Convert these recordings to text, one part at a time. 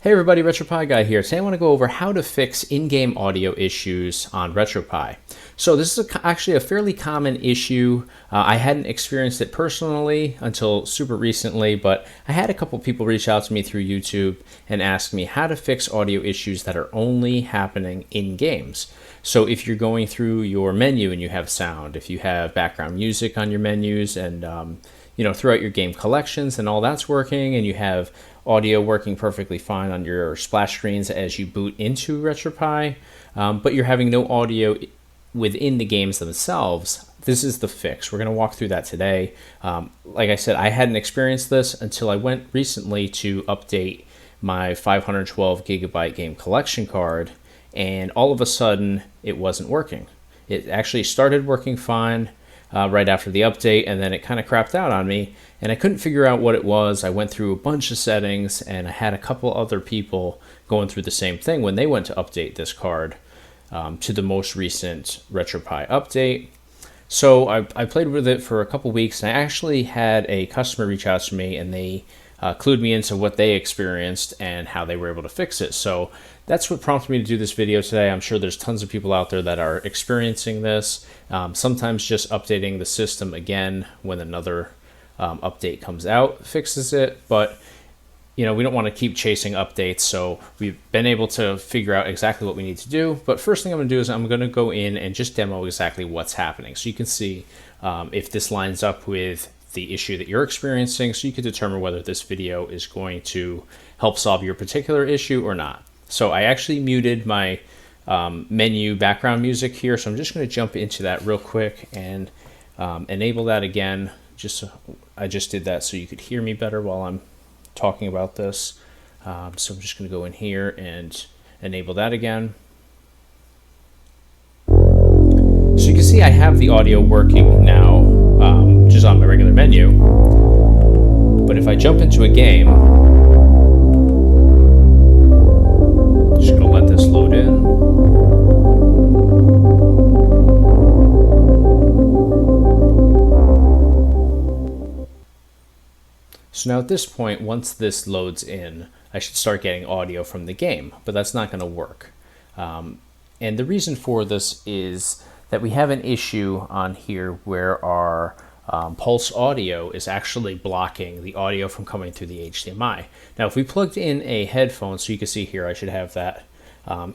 Hey everybody, RetroPie Guy here. Today I want to go over how to fix in-game audio issues on RetroPie. So this is actually a fairly common issue. I hadn't experienced it personally until super recently, but I had a couple people reach out to me through YouTube and ask me how to fix audio issues that are only happening in games. So if you're going through your menu and you have sound, if you have background music on your menus and throughout your game collections and all that's working, and you have audio working perfectly fine on your splash screens as you boot into RetroPie, but you're having no audio within the games themselves, this is the fix. We're going to walk through that today. Like I said, I hadn't experienced this until I went recently to update my 512 gigabyte game collection card, and all of a sudden it wasn't working. It actually started working fine right after the update, and then it kind of crapped out on me, and I couldn't figure out what it was. I went through a bunch of settings, and I had a couple other people going through the same thing when they went to update this card to the most recent RetroPie update. So I played with it for a couple weeks, and I actually had a customer reach out to me, and they clued me into what they experienced and how they were able to fix it. So that's what prompted me to do this video today. I'm sure there's tons of people out there that are experiencing this. Sometimes just updating the system again when another update comes out fixes it, but we don't want to keep chasing updates, so we've been able to figure out exactly what we need to do. But first thing I'm going to do is I'm going to go in and just demo exactly what's happening, so you can see if this lines up with the issue that you're experiencing, so you can determine whether this video is going to help solve your particular issue or not. So I actually muted my menu background music here, so I'm just going to jump into that real quick and enable that again. I just did that so you could hear me better while I'm talking about this. So I'm just going to go in here and enable that again. So you can see I have the audio working now, just on my regular menu. But if I jump into a game, just going to let this load in. So now at this point, once this loads in, I should start getting audio from the game, but that's not going to work. And the reason for this is that we have an issue on here where our pulse audio is actually blocking the audio from coming through the HDMI. Now, if we plugged in a headphone, so you can see here, I should have that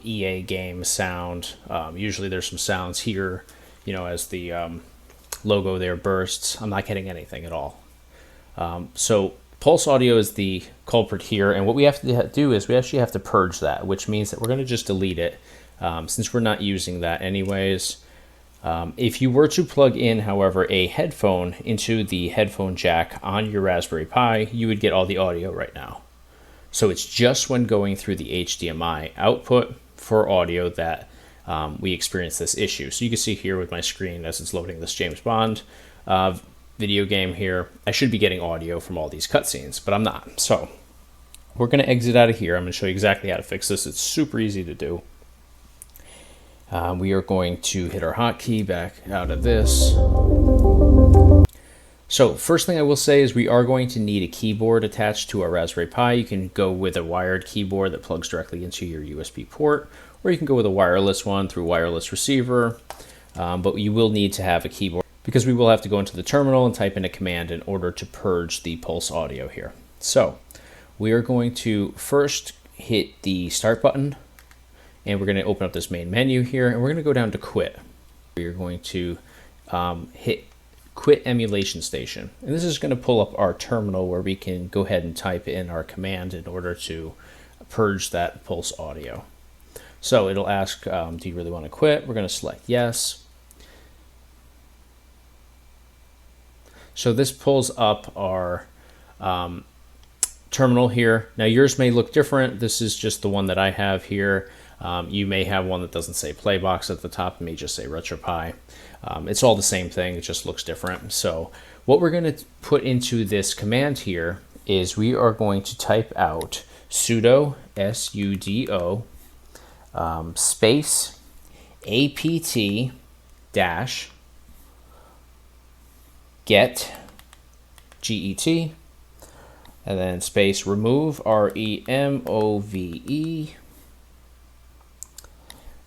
EA game sound. Usually there's some sounds here, as the logo there bursts. I'm not getting anything at all. So pulse audio is the culprit here, and what we have to do is we actually have to purge that, which means that we're going to just delete it since we're not using that anyways. If you were to plug in, however, a headphone into the headphone jack on your Raspberry Pi, you would get all the audio right now. So it's just when going through the HDMI output for audio that we experience this issue. So you can see here with my screen as it's loading this James Bond video game here, I should be getting audio from all these cutscenes, but I'm not. So we're going to exit out of here. I'm going to show you exactly how to fix this. It's super easy to do. We are going to hit our hotkey back out of this. So first thing I will say is we are going to need a keyboard attached to our Raspberry Pi. You can go with a wired keyboard that plugs directly into your USB port, or you can go with a wireless one through wireless receiver, but you will need to have a keyboard because we will have to go into the terminal and type in a command in order to purge the pulse audio here. So we are going to first hit the start button, and we're going to open up this main menu here, and we're going to go down to quit. We are going to hit quit emulation station, and this is going to pull up our terminal where we can go ahead and type in our command in order to purge that pulse audio. So it'll ask, do you really want to quit? We're going to select yes. So this pulls up our terminal here. Now yours may look different. This is just the one that I have here. You may have one that doesn't say Playbox at the top. It may just say RetroPie. It's all the same thing. It just looks different. So what we're going to put into this command here is we are going to type out sudo, sudo, space, apt dash get, get, and then space remove, REMOVE.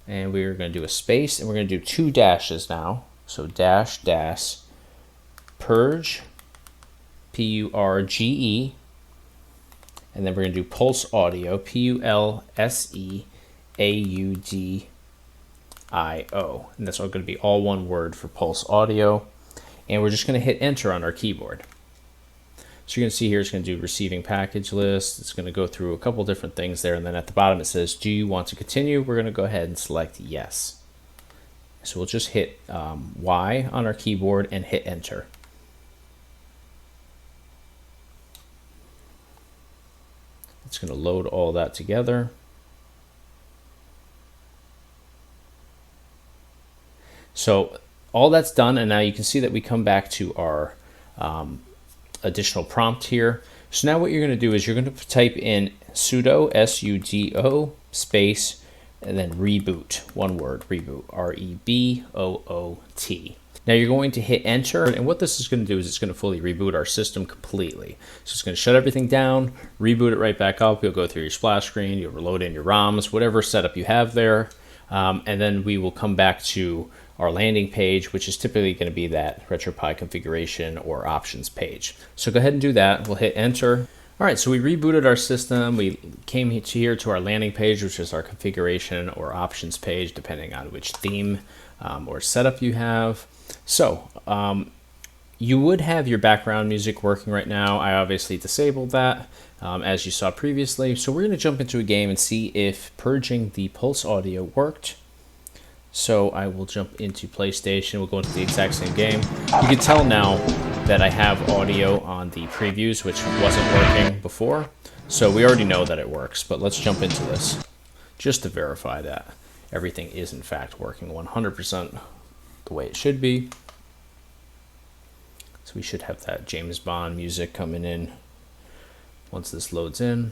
And we're going to do a space, and we're going to do 2 dashes now. So dash dash purge, PURGE, and then we're going to do pulse audio, PULSEAUDIO, and that's all going to be all one word for pulse audio. And we're just going to hit enter on our keyboard. So you're going to see here it's going to do receiving package list. It's going to go through a couple different things there, and then at the bottom it says, do you want to continue? We're going to go ahead and select yes. So we'll just hit Y on our keyboard and hit enter. It's going to load all that together. So all that's done, and now you can see that we come back to our additional prompt here. So now what you're going to do is you're going to type in sudo, SUDO, space, and then reboot, one word, reboot, REBOOT. Now you're going to hit enter, and what this is going to do is it's going to fully reboot our system completely. So it's going to shut everything down, reboot it right back up. You'll go through your splash screen, you'll reload in your ROMs, whatever setup you have there, and then we will come back to our landing page, which is typically going to be that RetroPie configuration or options page. So go ahead and do that. We'll hit enter. All right, so we rebooted our system. We came here to our landing page, which is our configuration or options page, depending on which theme or setup you have. So you would have your background music working right now. I obviously disabled that, as you saw previously. So we're going to jump into a game and see if purging the pulse audio worked. So I will jump into PlayStation. We'll go into the exact same game. You can tell now that I have audio on the previews, which wasn't working before. So we already know that it works, but let's jump into this just to verify that everything is in fact working 100% the way it should be. So we should have that James Bond music coming in once this loads in.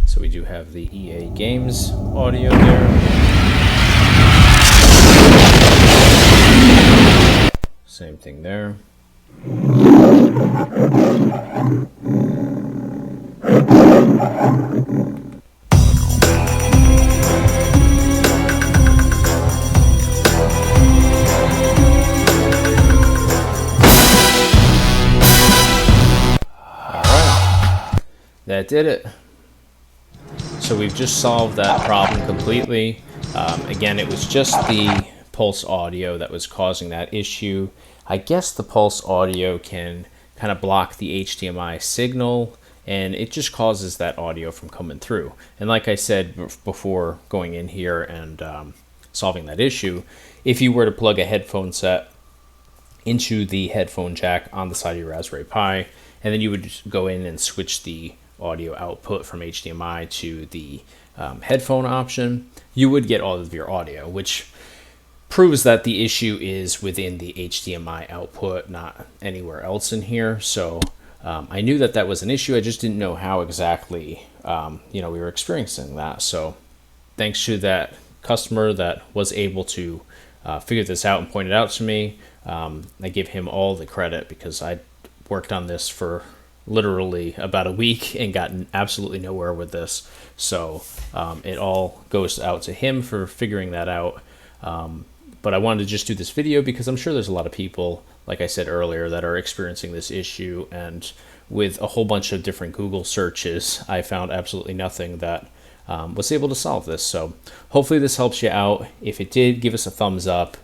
So we do have the EA Games audio there. Same thing there. All right, that did it. So we've just solved that problem completely. Again, it was just the pulse audio that was causing that issue. I guess the pulse audio can kind of block the HDMI signal, and it just causes that audio from coming through. And like I said before going in here and solving that issue, if you were to plug a headphone set into the headphone jack on the side of your Raspberry Pi, and then you would just go in and switch the audio output from HDMI to the headphone option, you would get all of your audio, which proves that the issue is within the HDMI output, not anywhere else in here. So I knew that that was an issue. I just didn't know how exactly we were experiencing that. So thanks to that customer that was able to figure this out and point it out to me, I give him all the credit because I worked on this for literally about a week and gotten absolutely nowhere with this. So it all goes out to him for figuring that out. But I wanted to just do this video because I'm sure there's a lot of people, like I said earlier, that are experiencing this issue. And with a whole bunch of different Google searches, I found absolutely nothing that was able to solve this. So hopefully this helps you out. If it did, give us a thumbs up.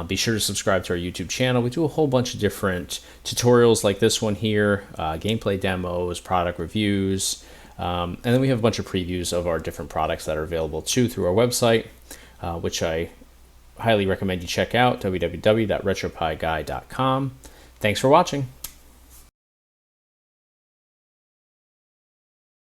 Be sure to subscribe to our YouTube channel. We do a whole bunch of different tutorials like this one here, gameplay demos, product reviews, and then we have a bunch of previews of our different products that are available too through our website, which I highly recommend you check out, www.retroPieGuy.com. Thanks for watching.